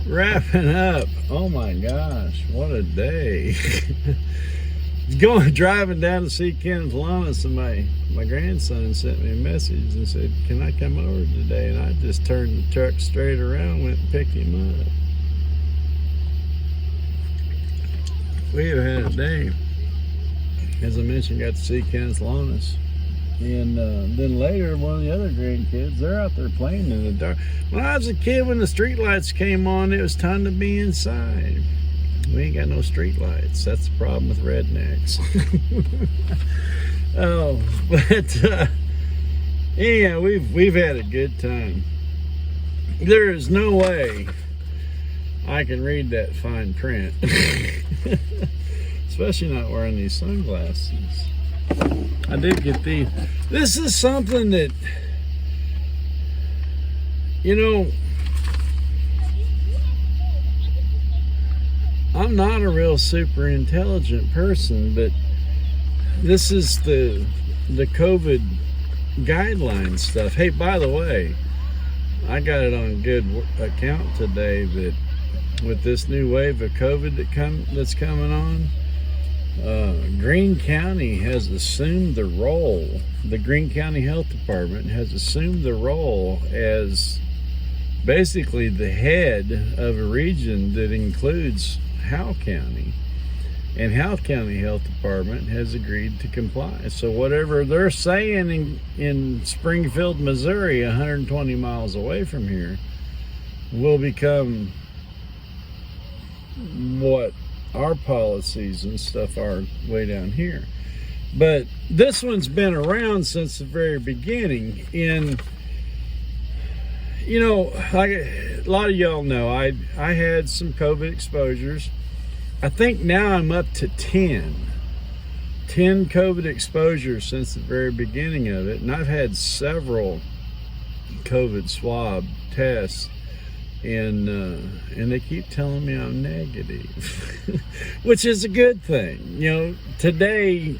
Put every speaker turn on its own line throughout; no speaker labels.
Wrapping up. Oh my gosh, what a day. Driving down to see Kenneth Lawrence, and my grandson sent me a message and said, can I come over today? And I just turned the truck straight around, went and picked him up. We have had a day. As I mentioned, got to see Kenneth Lawrence. And then later, one of the other grandkids, they're out there playing in the dark. When I was a kid, when the street lights came on, it was time to be inside. We ain't got no street lights. That's the problem with rednecks. Oh, but yeah, we've had a good time. There is no way I can read that fine print, especially not wearing these sunglasses. I did get these. This is something that, you know, I'm not a real super intelligent person, but this is the COVID guideline stuff. Hey, by the way, I got it on good account today that with this new wave of COVID that's coming on, Greene County has assumed the role, the Greene County Health Department has assumed the role as basically the head of a region that includes Howell County. And Howell County Health Department has agreed to comply. So whatever they're saying in Springfield, Missouri, 120 miles away from here, will become what our policies and stuff are way down here. But this one's been around since the very beginning. And you know, a lot of y'all know I had some COVID exposures. I think now I'm up to 10 COVID exposures since the very beginning of it. And I've had several COVID swab tests. And they keep telling me I'm negative, which is a good thing. You know, today,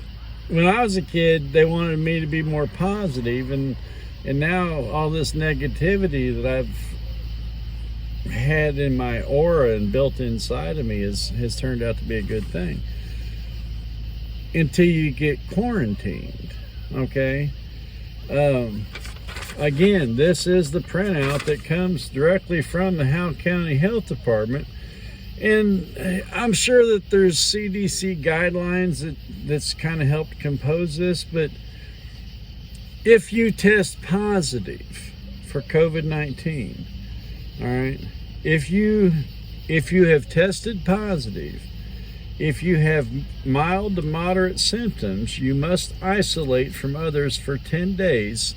when I was a kid, they wanted me to be more positive, and now all this negativity that I've had in my aura and built inside of me has turned out to be a good thing. Until you get quarantined, okay? Again, this is the printout that comes directly from the Howell County Health Department. And I'm sure that there's CDC guidelines that's kind of helped compose this, but if you test positive for COVID-19, all right, if you have tested positive, if you have mild to moderate symptoms, you must isolate from others for 10 days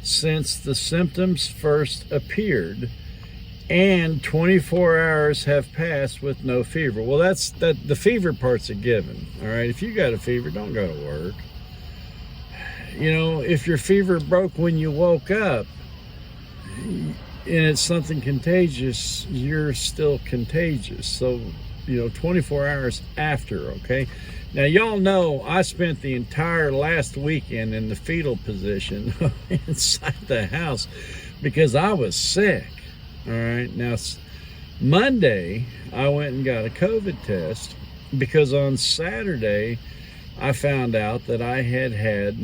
since the symptoms first appeared, and 24 hours have passed with no fever. Well, the fever part's a given. All right, if you got a fever, don't go to work. You know, if your fever broke when you woke up and it's something contagious, you're still contagious. So, you know, 24 hours after, okay? Now, y'all know I spent the entire last weekend in the fetal position inside the house because I was sick. All right. Now, Monday, I went and got a COVID test because on Saturday, I found out that I had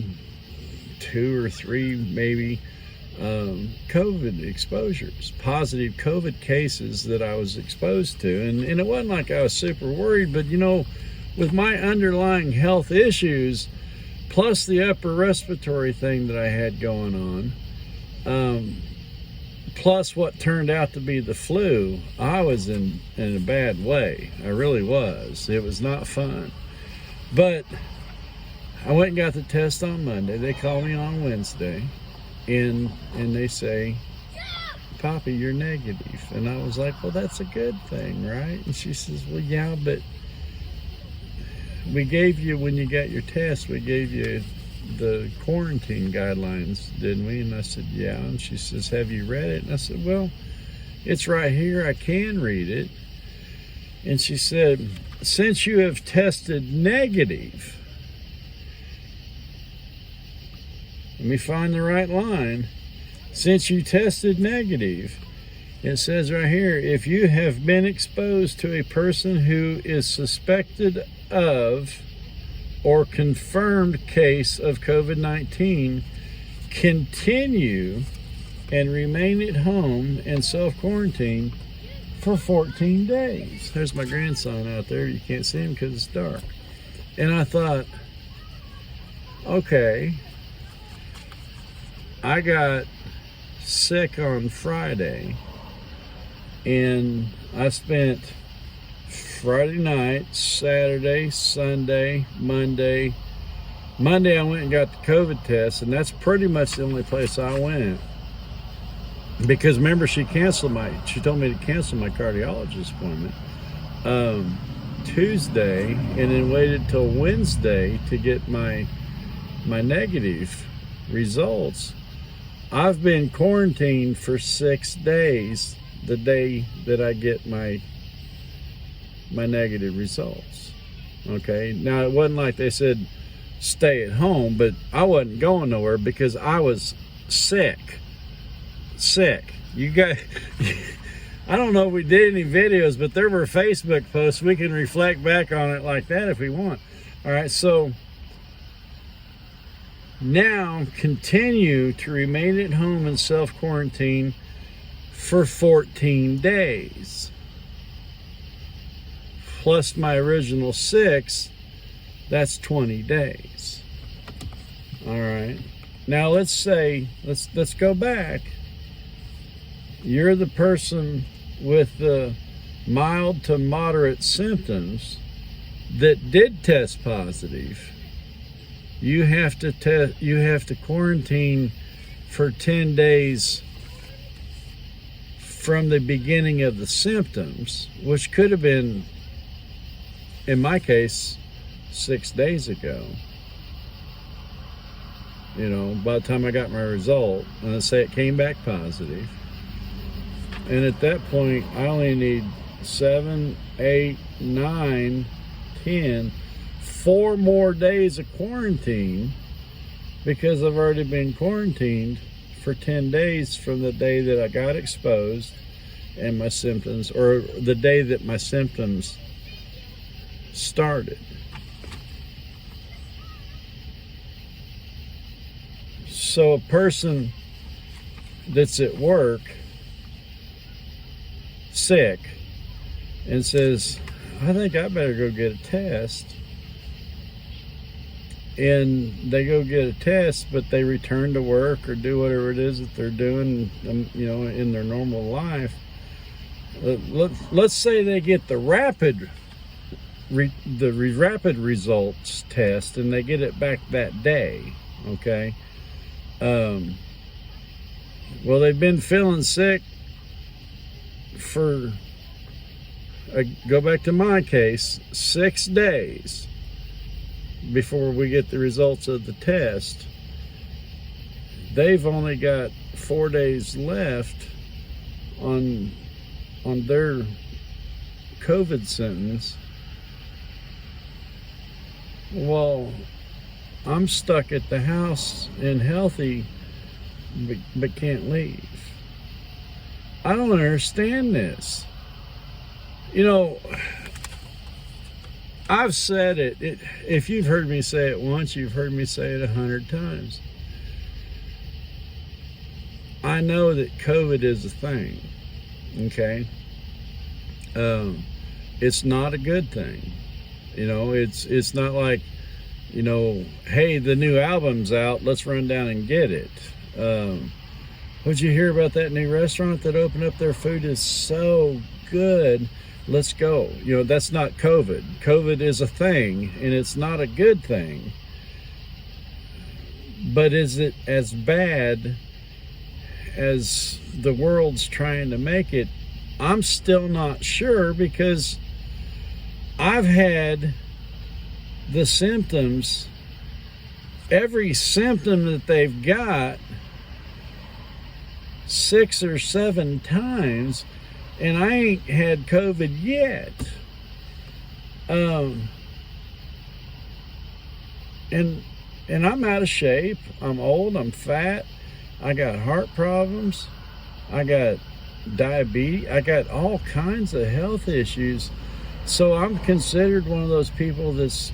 2 or 3 maybe COVID exposures, positive COVID cases that I was exposed to. And it wasn't like I was super worried, but you know, with my underlying health issues, plus the upper respiratory thing that I had going on, plus what turned out to be the flu, I was in a bad way. I really was. It was not fun. But I went and got the test on Monday. They called me on Wednesday, and they say, Poppy, you're negative. And I was like, well, that's a good thing, right? And she says, well, yeah, but we gave you, when you got your test, we gave you the quarantine guidelines, didn't we? And I said, yeah. And she says, have you read it? And I said, well, it's right here. I can read it. And she said, since you have tested negative, let me find the right line. Since you tested negative, It says right here, if you have been exposed to a person who is suspected of or confirmed case of COVID-19, continue and remain at home and self-quarantine for 14 days. There's my grandson out there. You can't see him because it's dark. And I thought, okay, I got sick on Friday, and I spent Friday night, Saturday, Sunday, Monday. Monday I went and got the COVID test, and that's pretty much the only place I went. Because remember, she told me to cancel my cardiologist appointment Tuesday, and then waited till Wednesday to get my negative results. I've been quarantined for 6 days the day that I get my negative results. Okay, now it wasn't like they said stay at home, but I wasn't going nowhere because I was sick. You guys, I don't know if we did any videos, but there were Facebook posts. We can reflect back on it like that if we want. All right, so now continue to remain at home and self-quarantine for 14 days. Plus my original 6, that's 20 days. All right. Now let's go back. You're the person with the mild to moderate symptoms that did test positive. You have to quarantine for 10 days from the beginning of the symptoms, which could have been, in my case, 6 days ago. You know, by the time I got my result, and let's say it came back positive. And at that point, I only need 7, 8, 9, 10, 4 more days of quarantine, because I've already been quarantined for 10 days from the day that I got exposed and my symptoms, or the day that my symptoms started. So a person that's at work sick and says, I think I better go get a test, and they go get a test, but they return to work or do whatever it is that they're doing, you know, in their normal life. Let's say they get the rapid results test, and they get it back that day. Okay. Well, they've been feeling sick for, go back to my case, 6 days before we get the results of the test. They've only got 4 days left on their COVID sentence. Well, I'm stuck at the house and healthy, but can't leave. I don't understand this. You know, I've said it. If you've heard me say it once, you've heard me say it 100 times. I know that COVID is a thing, okay? It's not a good thing. You know, it's not like, you know, hey, the new album's out, let's run down and get it. What'd you hear about that new restaurant that opened up? Their food is so good, let's go. You know, that's not COVID. COVID is a thing, and it's not a good thing. But is it as bad as the world's trying to make it? I'm still not sure, because I've had the symptoms, every symptom that they've got, 6 or 7 times, and I ain't had COVID yet. And I'm out of shape. I'm old. I'm fat. I got heart problems. I got diabetes. I got all kinds of health issues. So I'm considered one of those people that's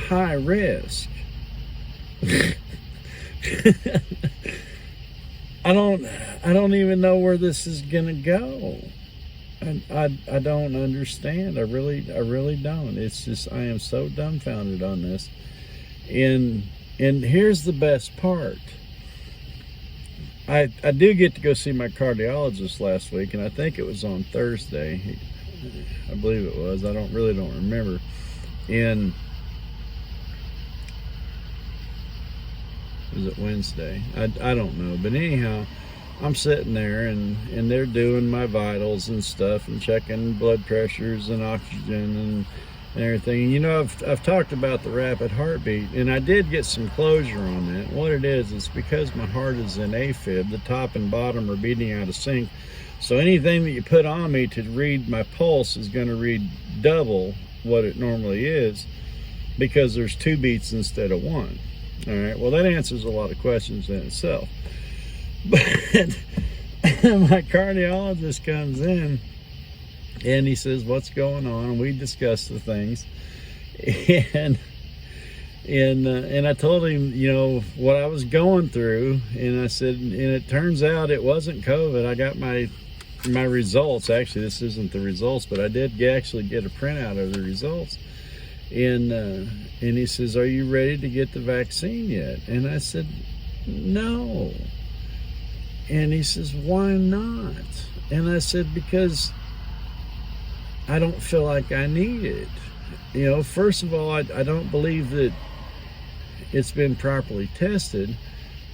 high risk. I don't even know where this is gonna go. I don't understand. I really don't. It's just, I am so dumbfounded on this. And here's the best part. I do get to go see my cardiologist last week, and I think it was on Thursday. I believe it was. I don't remember. And was it Wednesday? I don't know. But anyhow, I'm sitting there and they're doing my vitals and stuff and checking blood pressures and oxygen and everything. And, you know, I've talked about the rapid heartbeat, and I did get some closure on that. What it is because my heart is in AFib. The top and bottom are beating out of sync. So anything that you put on me to read my pulse is going to read double what it normally is, because there's 2 beats instead of 1. All right, well, that answers a lot of questions in itself. But my cardiologist comes in and he says, what's going on? And we discuss the things. And I told him, you know, what I was going through. And I said, and it turns out it wasn't COVID. I got my results. Actually, this isn't the results, but I did actually get a printout of the results. And he says, are you ready to get the vaccine yet? And I said, no. And he says, why not? And I said, because I don't feel like I need it. You know, first of all, I don't believe that it's been properly tested,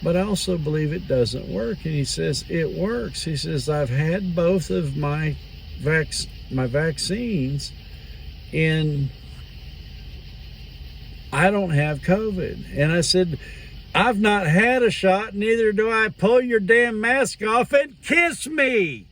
but I also believe it doesn't work. And he says, it works. He says, I've had both of my vaccines, and I don't have COVID. And I said, I've not had a shot, neither do I. Pull your damn mask off and kiss me.